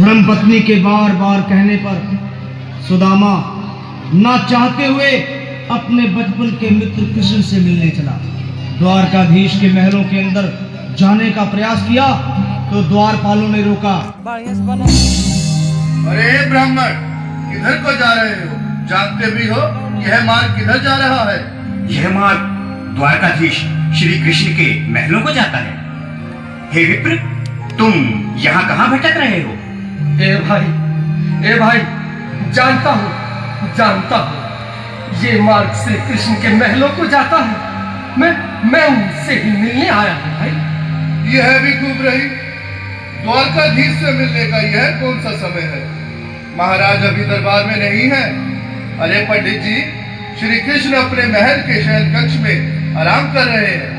धर्मपत्नी के बार बार कहने पर सुदामा ना चाहते हुए अपने बचपन के मित्र कृष्ण से मिलने चला। द्वारकाधीश के महलों के अंदर जाने का प्रयास किया तो द्वारपालों ने रोका। अरे ब्राह्मण, किधर को जा रहे हो? जानते भी हो यह मार्ग किधर जा रहा है? यह मार्ग द्वारकाधीश श्री कृष्ण के महलों को जाता है। हे विप्र, तुम यहाँ कहाँ भटक रहे हो? ए भाई, जानता हूँ ये मार्ग श्री कृष्ण के महलों को जाता है। मैं उनसे ही मिलने आया हूँ भाई। यह भी खूब रही, द्वारकाधीश से मिलने का यह कौन सा समय है? महाराज अभी दरबार में नहीं है। अरे पंडित जी, श्री कृष्ण अपने महल के शयन कक्ष में आराम कर रहे हैं।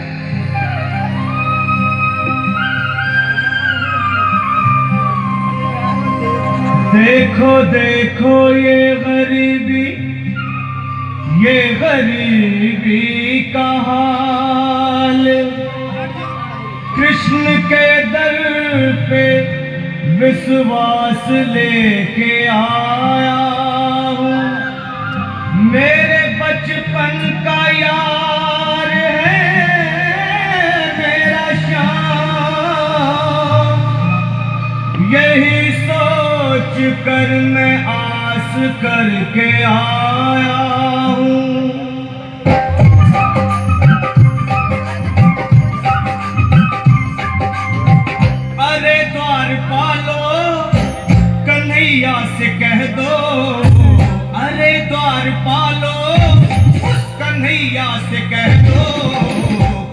देखो देखो ये गरीबी का हाल, कृष्ण के दर पे विश्वास लेके आया हूँ। मेरे बचपन का यार है मेरा श्याम, यही सोच कर मैं आस करके आया हूँ। अरे द्वारपालो, कन्हैया से कह दो, अरे द्वारपालो, कन्हैया से कह दो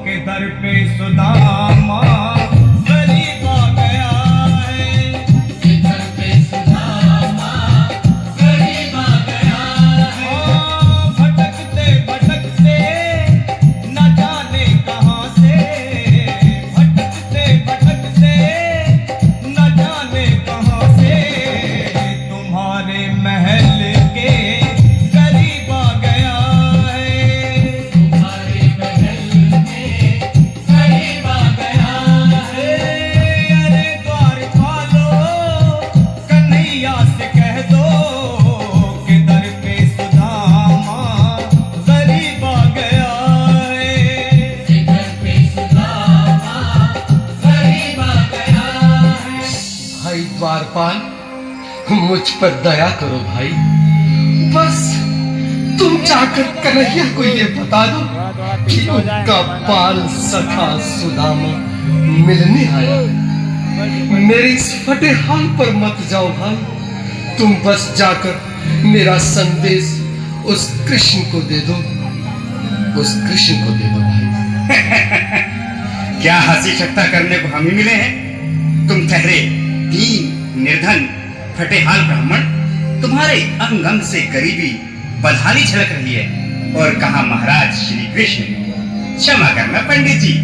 कि दर पे सुदामा गरीब आ गया है। दर पे सुदामा गरीब आ गया है। भटकते भटकते न जाने कहाँ से, भटकते भटकते न जाने कहाँ से, तुम्हारे महल के करीब आ गया है। तुम्हारे महल के करीब आ गया है। अरे द्वारपालो, कन्हैया से कह दो कि दर पे सुदामा गरीब आ गया है। दर पे सुदामा गरीब आ गया है। भाई द्वारपाल, मुझ पर दया करो भाई। बस तुम जाकर कन्हैया को ये बता दो कि उनका बाल सखा सुदामा मिलने आया है। मेरे इस फटे हाल पर मत जाओ भाई। तुम बस जाकर मेरा संदेश उस कृष्ण को दे दो, उस कृष्ण को दे दो भाई। क्या हंसी ठट्टा करने को हम ही मिले हैं? तुम ठहरे दीन निर्धन फटे हाल ब्राह्मण, तुम्हारे अंग अंग से गरीबी बदहाली झलक रही है। और कहा महाराज श्री कृष्ण। क्षमा करना पंडित जी,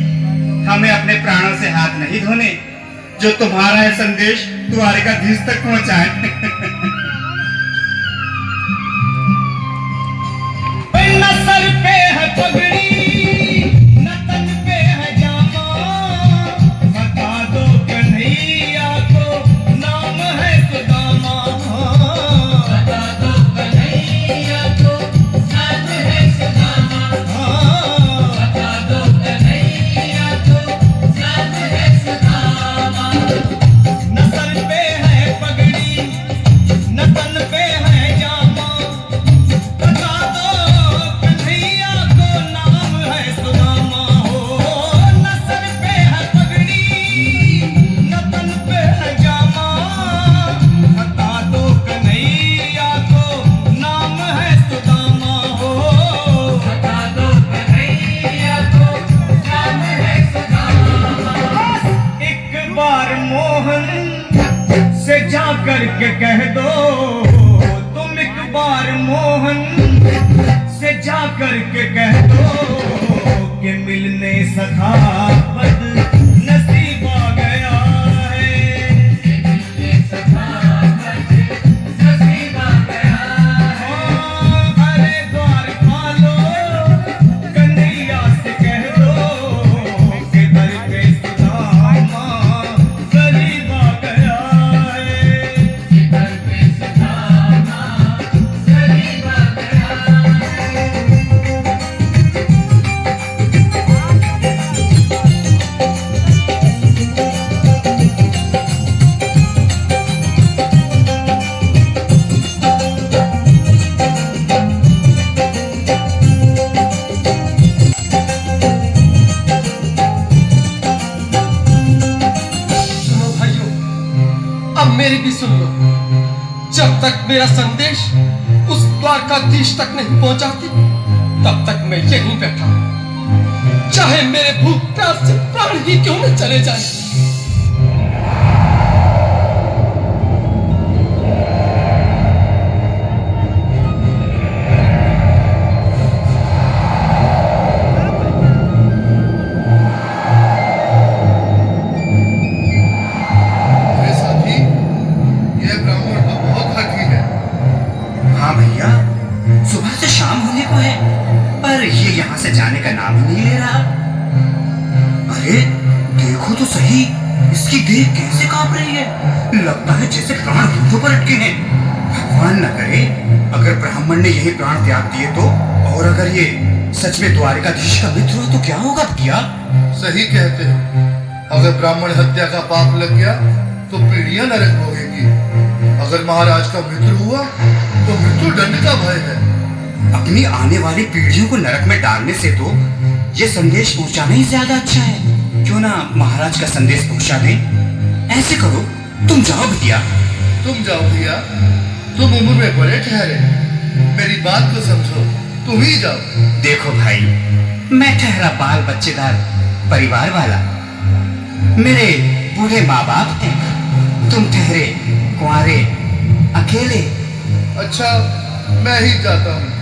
हमें अपने प्राणों से हाथ नहीं धोने जो तुम्हारा है संदेश द्वारकाधीश तक पहुंचाए। न सर पे है पगड़ी, न तन पे है जामा, बता दो कन्हैया को नाम है सुदामा। बता दो कन्हैया को नाम है सुदामा। बता दो कन्हैया को नाम है सुदामा। न सर पे है पगड़ी, न तन पे है जामा, बता दो कन्हैया को नाम है सुदामा। हो न सर पे है पगड़ी, न तन पे है जामा, बता दो कन्हैया को नाम है सुदामा। हो बता दो कन्हैया को नाम है सुदामा। एक बार मोहन से जा करके कह दो, तुम एक बार मोहन से जा करके कह दो कि मिलने सखा बद नसीब आ गया है। मिलने सखा बद नसीब आ गया है। अरे द्वारपालो, कन्हैया से कह दो कि दर पे सुदामा गरीब आ गया है। अब मेरी भी सुन लो। जब तक मेरा संदेश उस द्वारकाधीश तक नहीं पहुंचाती, तब तक मैं यहीं बैठा हूं, चाहे मेरे भूख प्यास से प्राण ही क्यों न चले जाए। यहाँ से जाने का नाम ही नहीं ले रहा। अरे देखो तो सही, इसकी देह कैसे कांप रही है। लगता है जैसे प्राण होठों पर अटके हैं। भगवान न करे अगर ब्राह्मण ने यही प्राण त्याग दिए तो, और अगर ये सच में द्वारकाधीश का मित्र हो तो क्या होगा भैया? सही कहते हो। अगर ब्राह्मण हत्या का पाप लग गया तो पीढ़ियां नरक भोगेंगी। अगर महाराज का मित्र हुआ तो मृत्यु दंड का भय है। अपनी आने वाली पीढ़ियों को नरक में डालने से तो ये संदेश पहुंचाना ही ज्यादा अच्छा है। क्यों ना महाराज का संदेश पहुंचा दें। ऐसे करो, तुम जाओ भैया। तुम जाओ भैया, तुम उम्र में बड़े ठहरे, मेरी बात को समझो, तुम ही जाओ। देखो भाई, मैं ठहरा बाल बच्चेदार परिवार वाला, मेरे बूढ़े माँ बाप थे। तुम ठहरे कुंवारे अकेले। अच्छा, मैं ही जाता हूँ।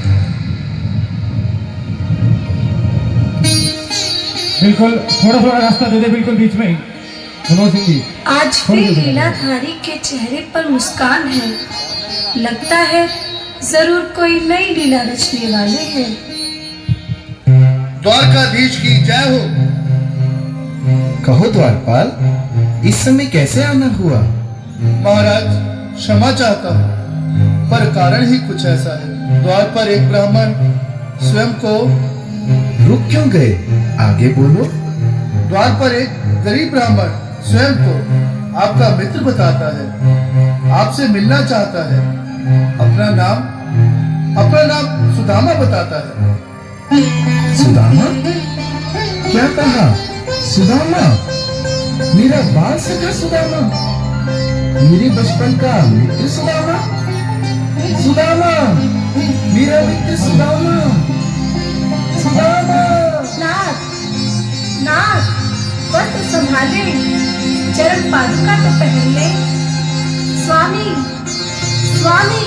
बिल्कुल, थोड़ा थोड़ा रास्ता दे दे, बिल्कुल बीच में ही। मनोज सिंह जी, आज भी लीलाधारी के चेहरे पर मुस्कान है। लगता है जरूर कोई नई लीला रचने वाले हैं। द्वारकाधीश की जय हो। कहो द्वारपाल, इस समय कैसे आना हुआ? महाराज, क्षमा चाहता हूँ, पर कारण ही कुछ ऐसा है। द्वार पर एक ब्राह्मण स्वयं को रुक क्यों गए? आगे बोलो। द्वार पर एक गरीब ब्राह्मण स्वयं को आपका मित्र बताता है, आपसे मिलना चाहता है। अपना नाम सुदामा बताता है। सुदामा? क्या कहा? सुदामा? मेरा बाल सखा सुदामा? मेरे बचपन का मित्र सुदामा? सुदामा, मेरा मित्र सुदामा, सुदामा। नाथ, नाथ, वस्त्र संभाले, चरण पादुका तो पहन ले। स्वामी, स्वामी,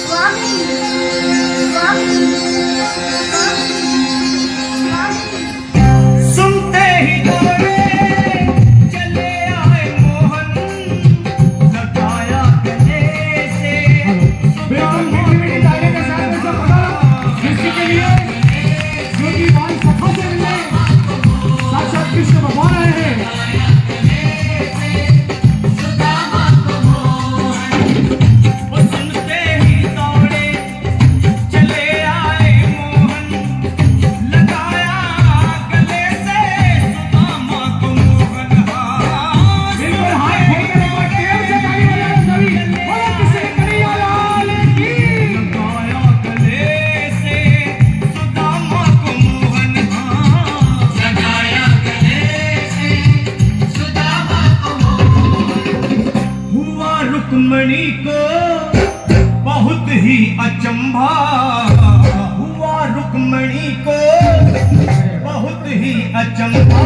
स्वामी, स्वामी, स्वामी। सुनते ही दौड़े चले आए मोहन, लगाया गले से। जिसके लिए योगी बाल सखा से मिले, साक्षात कृष्ण भगवान आए हैं। सुनते ही दौड़े चले आए मोहन, लगाया गले से सुदामा को मोहन। बिल्कुल हाथ खोलकर एक बार प्रेम से ताली बजाओ सभी। बोलो किसे कन्हैया लाल की। लगाया गले से सुदामा को मोहन। लगाया गले से सुदामा को मोहन। हुआ रुक्मणी को बहुत ही अचंभा, हुआ रुक्मणी को बहुत ही अचंभा।